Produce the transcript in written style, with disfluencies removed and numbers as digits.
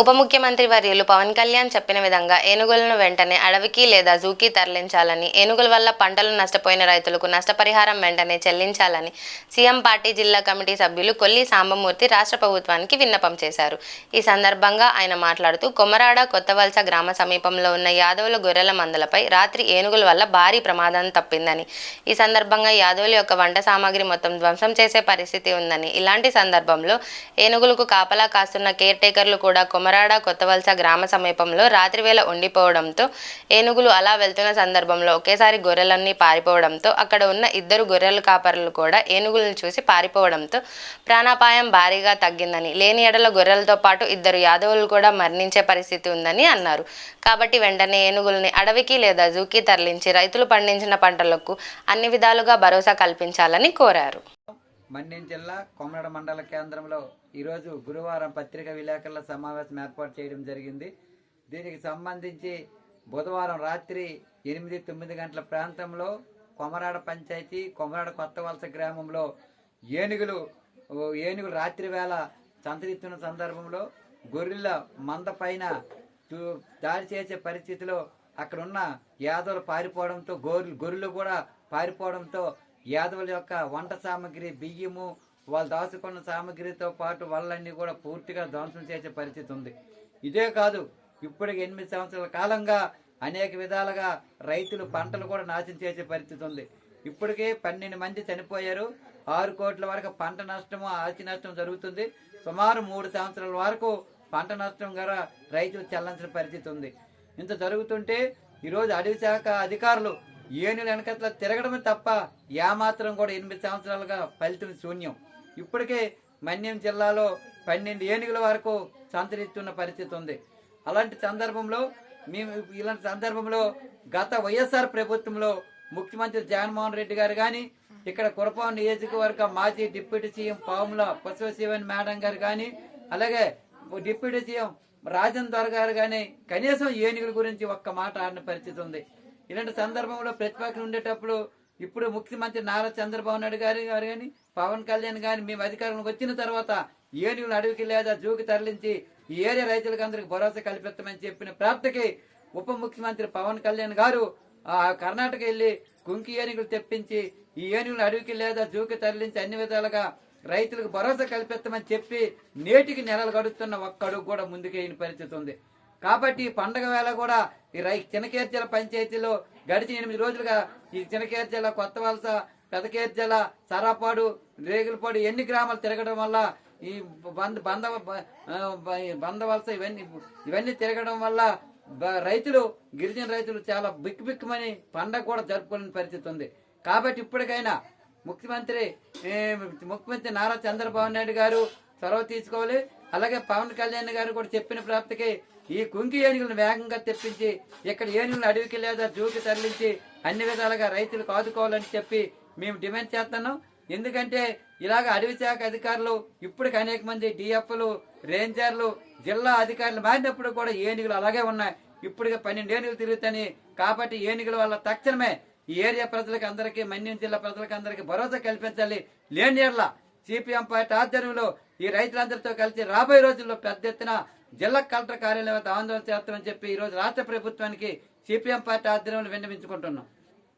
ఉప ముఖ్యమంత్రి వర్యులు పవన్ కళ్యాణ్ చెప్పిన విధంగా ఏనుగులను వెంటనే అడవికి లేదా జూకి తరలించాలని, ఏనుగుల వల్ల పంటలు నష్టపోయిన రైతులకు నష్టపరిహారం వెంటనే చెల్లించాలని సీఎం పార్టీ జిల్లా కమిటీ సభ్యులు కొల్లి సాంబమూర్తి రాష్ట్ర ప్రభుత్వానికి విన్నపం చేశారు. ఈ సందర్భంగా ఆయన మాట్లాడుతూ, కొమరాడ కొత్తవలస గ్రామ సమీపంలో ఉన్న యాదవుల గొర్రెల మందలపై రాత్రి ఏనుగుల వల్ల భారీ ప్రమాదం తప్పిందని, ఈ సందర్భంగా యాదవుల యొక్క వంట సామాగ్రి మొత్తం ధ్వంసం చేసే పరిస్థితి ఉందని, ఇలాంటి సందర్భంలో ఏనుగులకు కాపలా కాస్తున్న కేర్ టేకర్లు కూడా కొమరాడ కొత్తవలస గ్రామ సమీపంలో రాత్రివేళ ఉండిపోవడంతో, ఏనుగులు అలా వెళ్తున్న సందర్భంలో ఒకేసారి గొర్రెలన్నీ పారిపోవడంతో, అక్కడ ఉన్న ఇద్దరు గొర్రెల కాపరులు కూడా ఏనుగులను చూసి పారిపోవడంతో ప్రాణాపాయం భారీగా తగ్గిందని, లేని ఎడల గొర్రెలతో పాటు ఇద్దరు యాదవులు కూడా మరణించే పరిస్థితి ఉందని అన్నారు. కాబట్టి వెంటనే ఏనుగుల్ని అడవికి లేదా జూకి తరలించి రైతులు పండించిన పంటలకు అన్ని విధాలుగా భరోసా కల్పించాలని కోరారు. మన్యం జిల్లా కొమరాడ మండల కేంద్రంలో ఈరోజు గురువారం పత్రికా విలేకరుల సమావేశం ఏర్పాటు చేయడం జరిగింది. దీనికి సంబంధించి బుధవారం రాత్రి 8-9 గంటల ప్రాంతంలో కొమరాడ పంచాయతీ కొమరాడ కొత్తవలస గ్రామంలో ఏనుగులు రాత్రి వేళ సంతరిస్తున్న సందర్భంలో గొర్రెల మంద పైన దాడి చేసే పరిస్థితిలో అక్కడున్న యాదవులు పారిపోవడంతో, గొర్రెలు కూడా పారిపోవడంతో యాదవుల యొక్క వంట సామాగ్రి, బియ్యము, వాళ్ళు దాచుకున్న సామాగ్రితో పాటు వాళ్ళన్నీ కూడా పూర్తిగా ధ్వంసం చేసే పరిస్థితి ఉంది. ఇదే కాదు, ఇప్పటికి 8 సంవత్సరాల కాలంగా అనేక విధాలుగా రైతులు పంటలు కూడా నాశనం చేసే పరిస్థితి ఉంది. ఇప్పటికే 12 మంది చనిపోయారు. 6 కోట్ల వరకు పంట నష్టము, ఆస్తి నష్టం జరుగుతుంది. సుమారు 3 సంవత్సరాల వరకు పంట నష్టం ద్వారా రైతులు చెల్లించిన పరిస్థితి ఉంది. ఇంత జరుగుతుంటే ఈరోజు అడవి శాఖ అధికారులు ఏనుగుల వెనకట్లా తిరగడమే తప్ప ఏమాత్రం కూడా 8 సంవత్సరాలుగా ఫలితం శూన్యం. ఇప్పటికే మన్యం జిల్లాలో 12 ఏనుగుల వరకు సంతరిస్తున్న పరిస్థితి ఉంది. ఇలాంటి సందర్భంలో గత వైఎస్ఆర్ ప్రభుత్వంలో ముఖ్యమంత్రి జగన్మోహన్ రెడ్డి గారు కానీ, ఇక్కడ కురపాం నియోజకవర్గ మాజీ డిప్యూటీ సీఎం పాముల పుష్పశివన్ మేడం గారు కానీ, అలాగే డిప్యూటీ సీఎం రాజన్ దొర గారు కానీ కనీసం ఏనుగుల గురించి ఒక్క మాట ఆడిన పరిస్థితి ఉంది. ఇలాంటి సందర్భంలో ప్రతిపక్షం ఉండేటప్పుడు ఇప్పుడు ముఖ్యమంత్రి నారా చంద్రబాబు నాయుడు గారు కానీ, పవన్ కళ్యాణ్ గాని మేము అధికారంలోకి వచ్చిన తర్వాత ఏనుగులు అడవికి లేదా జూకి తరలించి ఈ ఏరియా రైతులకు అందరికి భరోసా కల్పిస్తామని చెప్పిన ప్రాప్తికి ఉప ముఖ్యమంత్రి పవన్ కళ్యాణ్ గారు కర్ణాటక వెళ్లి కుంకి ఏనుగులు తెప్పించి ఈ ఏనుగులు అడవికి లేదా జూకి తరలించి అన్ని విధాలుగా రైతులకు భరోసా కల్పిస్తామని చెప్పి నేటికి నెలలు గడుస్తున్న ఒక్కడు కూడా ముందుకేయని పరిస్థితి ఉంది. కాబట్టి పండగ వేళ కూడా ఈ చినకేర్జల పంచాయతీలో గడిచిన 8 రోజులుగా ఈ చినకేర్జల, కొత్తవలస, పెదకేర్జల, సరాపాడు, రేగులపాడు ఎన్ని గ్రామాలు తిరగడం వల్ల ఈ బందవలస ఇవన్నీ తిరగడం వల్ల రైతులు, గిరిజన రైతులు చాలా బిక్కుమని పండగ కూడా జరుపుకునే పరిస్థితి ఉంది. కాబట్టి ఇప్పటికైనా ముఖ్యమంత్రి నారా చంద్రబాబు నాయుడు గారు చొరవ తీసుకోవాలి. అలాగే పవన్ కళ్యాణ్ గారు కూడా చెప్పిన ప్రాప్తికి ఈ కుంకి ఏనుగులను వేగంగా తెప్పించి ఇక్కడ ఏనుగులను అడవికి లేదా జూకి తరలించి అన్ని విధాలుగా రైతులకు ఆదుకోవాలని చెప్పి మేము డిమాండ్ చేస్తున్నాం. ఎందుకంటే ఇలాగ అడవి శాఖ అధికారులు ఇప్పటికి అనేక మంది డిఎఫ్లు, రేంజర్లు, జిల్లా అధికారులు మారినప్పుడు కూడా ఏనుగులు అలాగే ఉన్నాయి. ఇప్పటికే 12 ఏనుగులు తిరుగుతాయి. కాబట్టి ఏనుగుల వల్ల తక్షణమే ఈ ఏరియా ప్రజలకు అందరికీ, మన్యం జిల్లా ప్రజలకు అందరికీ భరోసా కల్పించాలి. లేని ఎడల సిపిఎం పార్టీ ఆధ్వర్యంలో ఈ రైతులందరితో కలిసి రాబోయే రోజుల్లో పెద్ద ఎత్తున జిల్లా కలెక్టర్ కార్యాలయం వద్ద ఆందోళన చేస్తామని చెప్పి ఈ రోజు రాష్ట్ర ప్రభుత్వానికి సిపిఎం పార్టీ ఆధ్వర్యంలో విన్నవించుకుంటున్నాం.